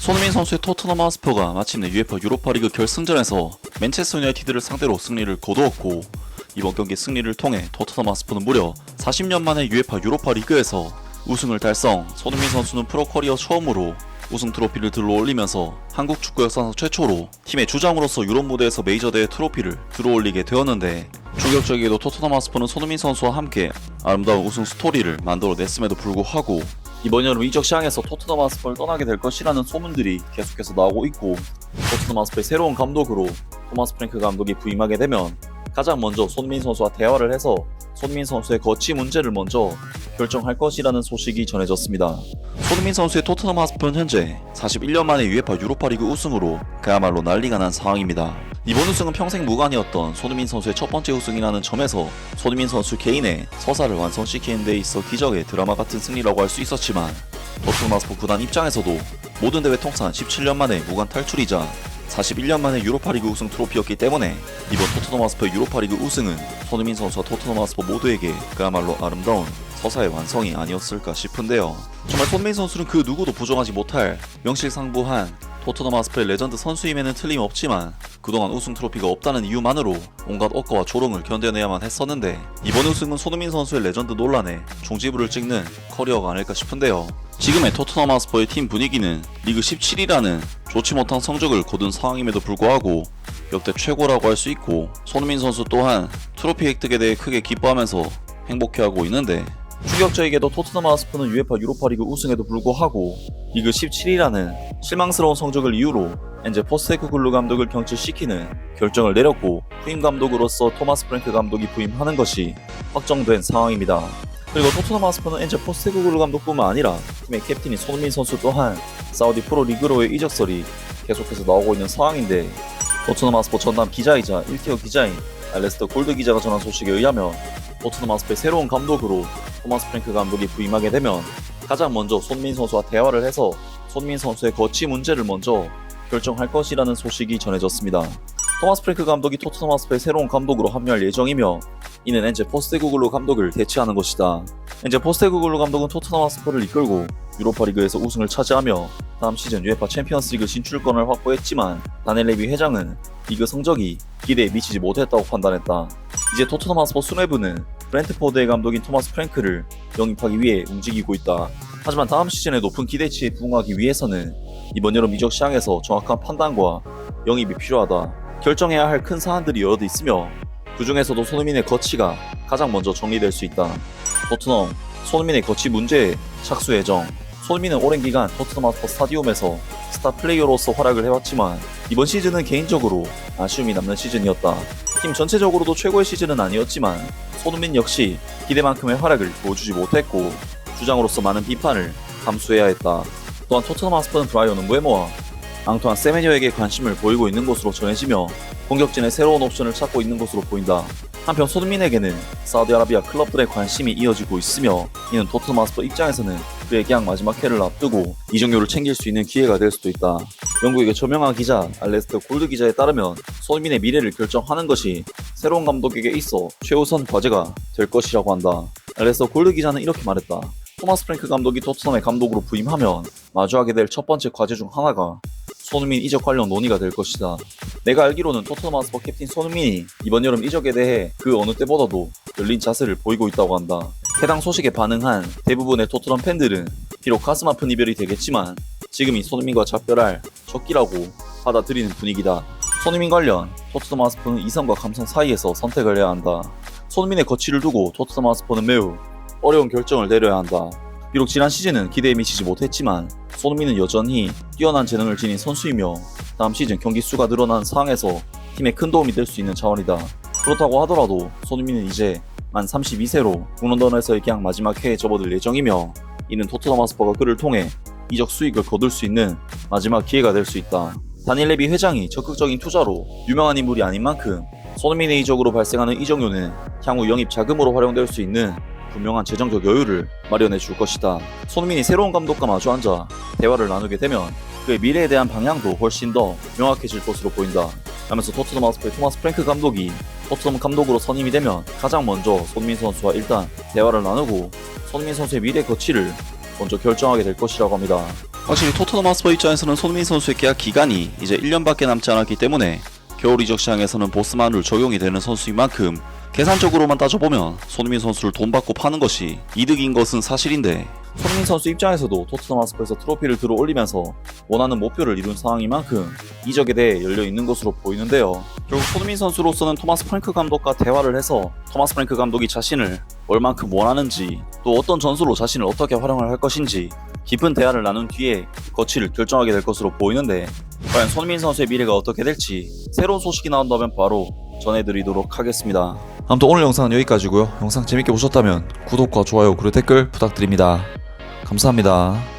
손흥민 선수의 토트넘 하스퍼가 마침내 UEFA 유로파리그 결승전에서 맨체스터 유나이티드를 상대로 승리를 거두었고, 이번 경기 승리를 통해 토트넘 하스퍼는 무려 40년 만에 UEFA 유로파리그에서 우승을 달성. 손흥민 선수는 프로 커리어 처음으로 우승 트로피를 들어올리면서 한국 축구 역사상 최초로 팀의 주장으로서 유럽 무대에서 메이저 대회 트로피를 들어올리게 되었는데, 충격적이게도 토트넘 하스퍼는 손흥민 선수와 함께 아름다운 우승 스토리를 만들어냈음에도 불구하고 이번 여름 이적 시장에서 토트넘 하스퍼를 떠나게 될 것이라는 소문들이 계속해서 나오고 있고, 토트넘 하스퍼의 새로운 감독으로 토마스 프랭크 감독이 부임하게 되면 가장 먼저 손흥민 선수와 대화를 해서 손흥민 선수의 거치 문제를 먼저 결정할 것이라는 소식이 전해졌습니다. 손흥민 선수의 토트넘 하스퍼는 현재 41년 만에 UEFA 유로파리그 우승으로 그야말로 난리가 난 상황입니다. 이번 우승은 평생 무관이었던 손흥민 선수의 첫 번째 우승이라는 점에서 손흥민 선수 개인의 서사를 완성시키는 데 있어 기적의 드라마 같은 승리라고 할 수 있었지만, 토트넘 하스퍼 구단 입장에서도 모든 대회 통산 17년 만에 무관 탈출이자 41년 만에 유로파리그 우승 트로피였기 때문에 이번 토트넘 하스퍼의 유로파리그 우승은 손흥민 선수와 토트넘 하스퍼 모두에게 그야말로 아름다운 서사의 완성이 아니었을까 싶은데요. 정말 손흥민 선수는 그 누구도 부정하지 못할 명실상부한 토트넘 하스퍼의 레전드 선수임에는 틀림없지만, 그동안 우승 트로피가 없다는 이유만으로 온갖 억까와 조롱을 견뎌내야만 했었는데, 이번 우승은 손흥민 선수의 레전드 논란에 종지부를 찍는 커리어가 아닐까 싶은데요. 지금의 토트넘 하스퍼의 팀 분위기는 리그 17위라는 좋지 못한 성적을 거둔 상황임에도 불구하고 역대 최고라고 할 수 있고, 손흥민 선수 또한 트로피 획득에 대해 크게 기뻐하면서 행복해하고 있는데, 충격적이게도 토트넘 하스퍼는 UEFA 유로파리그 우승에도 불구하고 리그 17위라는 실망스러운 성적을 이유로 엔제 포스테코글루 감독을 경질시키는 결정을 내렸고, 후임 감독으로서 토마스 프랭크 감독이 부임하는 것이 확정된 상황입니다. 그리고 토트넘 하스퍼는 엔제 포스테코글루 감독뿐만 아니라 팀의 캡틴인 손흥민 선수 또한 사우디 프로 리그로의 이적설이 계속해서 나오고 있는 상황인데, 토트넘 하스퍼 전남 기자이자 1티어 기자인 알레스터 골드 기자가 전한 소식에 의하면 토트넘 하스퍼의 새로운 감독으로 토마스 프랭크 감독이 부임하게 되면 가장 먼저 손흥민 선수와 대화를 해서 손흥민 선수의 거치 문제를 먼저 결정할 것이라는 소식이 전해졌습니다. 토마스 프랭크 감독이 토트넘 하스퍼의 새로운 감독으로 합류할 예정이며, 이는 엔제 포스테코글루 감독을 대체하는 것이다. 엔제 포스테코글루 감독은 토트넘 하스퍼를 이끌고 유로파리그에서 우승을 차지하며 다음 시즌 UEFA 챔피언스리그 진출권을 확보했지만, 다니엘 레비 회장은 리그 성적이 기대에 미치지 못했다고 판단했다. 이제 토트넘 하스퍼 수뇌부는 브렌트포드의 감독인 토마스 프랭크를 영입하기 위해 움직이고 있다. 하지만 다음 시즌의 높은 기대치에 부응하기 위해서는 이번 여름 이적 시장에서 정확한 판단과 영입이 필요하다. 결정해야 할 큰 사안들이 여럿 있으며, 그 중에서도 손흥민의 거치가 가장 먼저 정리될 수 있다. 토트넘, 손흥민의 거치 문제에 착수 예정. 손흥민은 오랜 기간 토트넘 하스퍼 스타디움에서 스타 플레이어로서 활약을 해왔지만, 이번 시즌은 개인적으로 아쉬움이 남는 시즌이었다. 팀 전체적으로도 최고의 시즌은 아니었지만 손흥민 역시 기대만큼의 활약을 보여주지 못했고, 주장으로서 많은 비판을 감수해야 했다. 또한 토트넘 하스퍼는 브라이언 음부에모와 앙투안 세메녀에게 관심을 보이고 있는 것으로 전해지며 공격진의 새로운 옵션을 찾고 있는 것으로 보인다. 한편 손흥민에게는 사우디아라비아 클럽들의 관심이 이어지고 있으며, 이는 토트넘 하스퍼 입장에서는 그의 계약 마지막 해를 앞두고 이적료를 챙길 수 있는 기회가 될 수도 있다. 영국의 저명한 기자 알레스터 골드 기자에 따르면 손흥민의 미래를 결정하는 것이 새로운 감독에게 있어 최우선 과제가 될 것이라고 한다. 알레스터 골드 기자는 이렇게 말했다. 토마스 프랭크 감독이 토트넘의 감독으로 부임하면 마주하게 될 첫 번째 과제 중 하나가 손흥민 이적 관련 논의가 될 것이다. 내가 알기로는 토트넘 하스퍼 캡틴 손흥민이 이번 여름 이적에 대해 그 어느 때보다도 열린 자세를 보이고 있다고 한다. 해당 소식에 반응한 대부분의 토트넘 팬들은 비록 가슴 아픈 이별이 되겠지만 지금이 손흥민과 작별할 적기라고 받아들이는 분위기다. 손흥민 관련 토트넘 하스퍼는 이성과 감성 사이에서 선택을 해야 한다. 손흥민의 거치를 두고 토트넘 하스퍼는 매우 어려운 결정을 내려야 한다. 비록 지난 시즌은 기대에 미치지 못했지만 손흥민은 여전히 뛰어난 재능을 지닌 선수이며, 다음 시즌 경기 수가 늘어난 상황에서 팀에 큰 도움이 될 수 있는 차원이다. 그렇다고 하더라도 손흥민은 이제 만 32세로 북런던에서의 계약 마지막 해에 접어들 예정이며, 이는 토트넘 하스퍼가 그를 통해 이적 수익을 거둘 수 있는 마지막 기회가 될 수 있다. 다니엘 레비 회장이 적극적인 투자로 유명한 인물이 아닌 만큼 손흥민의 이적으로 발생하는 이적료는 향후 영입 자금으로 활용될 수 있는 분명한 재정적 여유를 마련해 줄 것이다. 손흥민이 새로운 감독과 마주 앉아 대화를 나누게 되면 그의 미래에 대한 방향도 훨씬 더 명확해질 것으로 보인다. 하면서 토트넘 하스퍼의 토마스 프랭크 감독이 토트넘 감독으로 선임이 되면 가장 먼저 손흥민 선수와 일단 대화를 나누고 손흥민 선수의 미래 거치를 먼저 결정하게 될 것이라고 합니다. 확실히 토트넘 하스퍼 입장에서는 손흥민 선수의 계약 기간이 이제 1년밖에 남지 않았기 때문에 겨울 이적 시장에서는 보스만룰 적용이 되는 선수인 만큼 계산적으로만 따져보면 손흥민 선수를 돈 받고 파는 것이 이득인 것은 사실인데, 손흥민 선수 입장에서도 토트넘 하스퍼에서 트로피를 들어 올리면서 원하는 목표를 이룬 상황인 만큼 이적에 대해 열려 있는 것으로 보이는데요. 결국 손흥민 선수로서는 토마스 프랭크 감독과 대화를 해서 토마스 프랭크 감독이 자신을 얼만큼 원하는지, 또 어떤 전술로 자신을 어떻게 활용을 할 것인지 깊은 대화를 나눈 뒤에 거취를 결정하게 될 것으로 보이는데, 과연 손흥민 선수의 미래가 어떻게 될지 새로운 소식이 나온다면 바로 전해드리도록 하겠습니다. 아무튼 오늘 영상은 여기까지고요. 영상 재밌게 보셨다면 구독과 좋아요 그리고 댓글 부탁드립니다. 감사합니다.